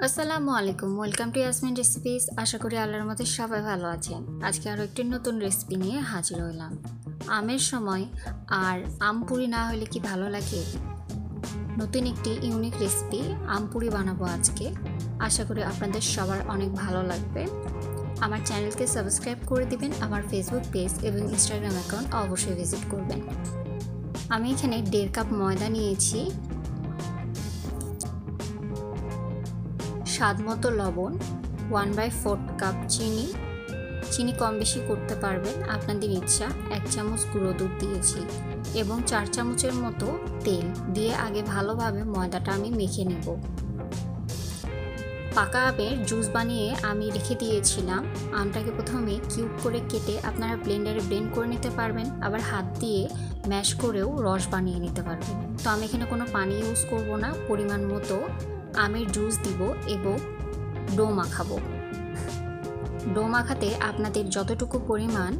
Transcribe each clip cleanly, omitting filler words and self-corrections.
আসসালামু আলাইকুম, welcome to Yasmin recipes. আশা করি আল্লাহর মধ্যে সবাই ভালো আছেন। আজকে আরও একটি নতুন রেসিপি নিয়ে হাজির হলাম। আমের সময় আর আম পুরি না হলে কি ভালো লাগে? নতুন একটি ইউনিক রেসিপি আম পুরি বানাবো আজকে। আশা করি আপনাদের সবার অনেক ভালো লাগবে। আমার চ্যানেলকে সাবস্ক্রাইব করে দিবেন, আমার ফেসবুক পেজ এবং ইনস্টাগ্রাম অ্যাকাউন্ট অবশ্যই ভিজিট করবেন। আমি এখানে 1.5 কাপ ময়দা নিয়েছি, স্বাদ মতো লবণ, 1/4 কাপ চিনি কম বেশি করতে পারবেন আপনাদের ইচ্ছা। 1 চামচ গুঁড়ো দুধ দিয়েছি এবং 4 চামচের মতো তেল দিয়ে আগে ভালোভাবে ময়দাটা আমি মেখে নেব। পাকা আমের জুস বানিয়ে আমি রেখে দিয়েছিলাম। আমটাকে প্রথমে কিউব করে কেটে আপনারা ব্লেন্ডারে ব্লেন্ড করে নিতে পারবেন, আবার হাত দিয়ে ম্যাশ করেও রস বানিয়ে নিতে পারবেন। তো আমি এখানে কোনো পানি ইউজ করব না, পরিমাণ মতো আমের জুস দিব এবং ডো মাখাবো। ডো মাখাতে আপনাদের যতটুকু পরিমাণ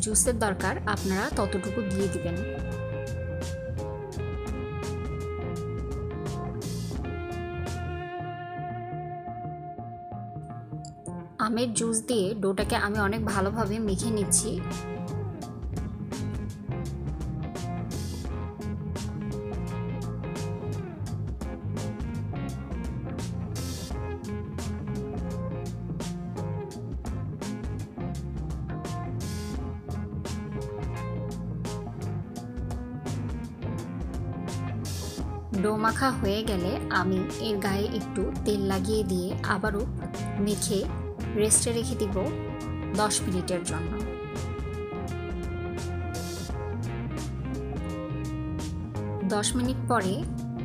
জুসের দরকার আপনারা ততটুকু দিয়ে দিবেন। আমের জুস দিয়ে ডোটাকে আমি অনেক ভালোভাবে মেখে নিচ্ছি। ডো মাখা হয়ে গেলে আমি এর গায়ে একটু তেল লাগিয়ে দিয়ে আবারও মেখে রেস্টে রেখে দিব 10 মিনিটের জন্য। 10 মিনিট পরে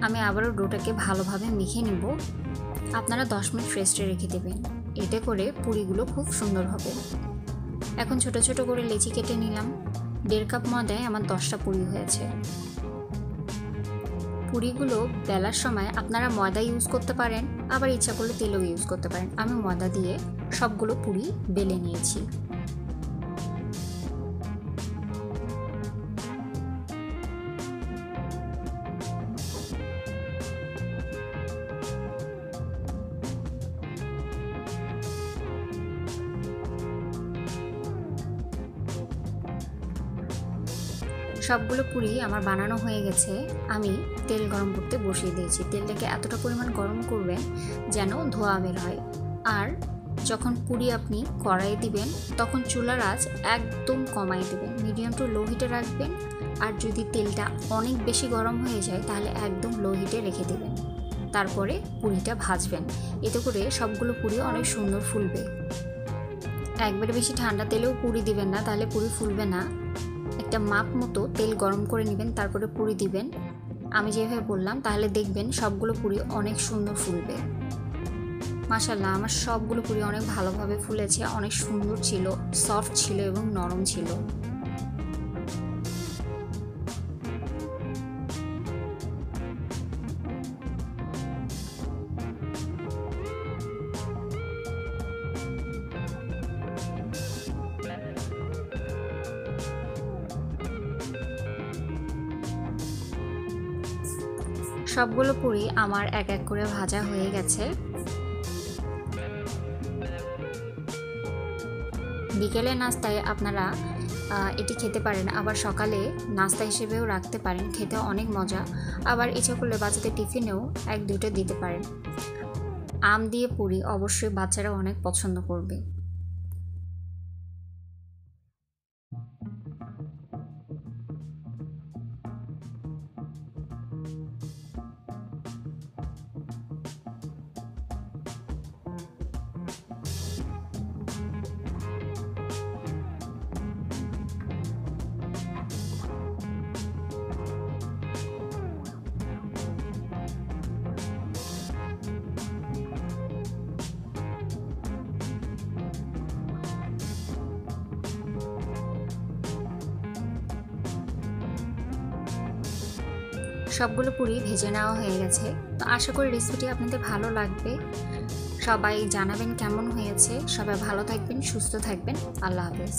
আমি আবারও ডোটাকে ভালোভাবে মেখে নিব। আপনারা 10 মিনিট রেস্টে রেখে দেবেন, এতে করে পুরিগুলো খুব সুন্দর হবে। এখন ছোট ছোট করে লেচি কেটে নিলাম। 1.5 কাপ ময়দায় আমার 10টা পুরি হয়েছে। পুরিগুলো বেলার সময় আপনারা ময়দা ইউজ করতে পারেন, আবার ইচ্ছা করলে তেলও ইউজ করতে পারেন। আমি ময়দা দিয়ে সবগুলো পুরি বেলে নিয়েছি। সবগুলো পুরি আমার বানানো হয়ে গেছে। আমি তেল গরম করতে বসিয়ে দিয়েছি। তেলটাকে এতটা পরিমাণ গরম করবেন যেন ধোঁয়া বের হয়। আর যখন পুরি আপনি কড়াইয়ে দিবেন তখন চুলার আঁচ একদম কমাই দেবেন, মিডিয়াম টু লো হিটে রাখবেন। আর যদি তেলটা অনেক বেশি গরম হয়ে যায় তাহলে একদম লো হিটে রেখে দেবেন। তারপরে পুরিটা ভাজবেন, এতে করে সবগুলো পুরি অনেক সুন্দর ফুলবে। একবারে বেশি ঠান্ডা তেলেও পুরি দিবেন না, তাহলে পুরি ফুলবে না। একটা মাপ মতো তেল গরম করে নেবেন, তারপরে পুরি দিবেন। আমি যেভাবে বললাম তাহলে দেখবেন সবগুলো পুরি অনেক সুন্দর ফুলবে। মাশাআল্লাহ, আমার সবগুলো পুরি অনেক ভালোভাবে ফুলেছে, অনেক সুন্দর ছিল, সফট ছিল এবং নরম ছিল। সবগুলো পুরি আমার এক এক করে ভাজা হয়ে গেছে। বিকেলে নাস্তায় আপনারা এটি খেতে পারেন, আবার সকালে নাস্তা হিসেবেও রাখতে পারেন, খেতে অনেক মজা। আবার ইচ্ছা করলে বাচ্চাদের টিফিনেও 1-2টা দিতে পারেন। আম দিয়ে পুরি অবশ্যই বাচ্চারা অনেক পছন্দ করবে। সবগুলো পুরি ভেজে নেওয়া হয়ে গেছে। তো আশা করি রেসিপিটি আপনাদের ভালো লাগবে। সবাই জানাবেন কেমন হয়েছে। সবাই ভালো থাকবেন, সুস্থ থাকবেন। আল্লাহ হাফেজ।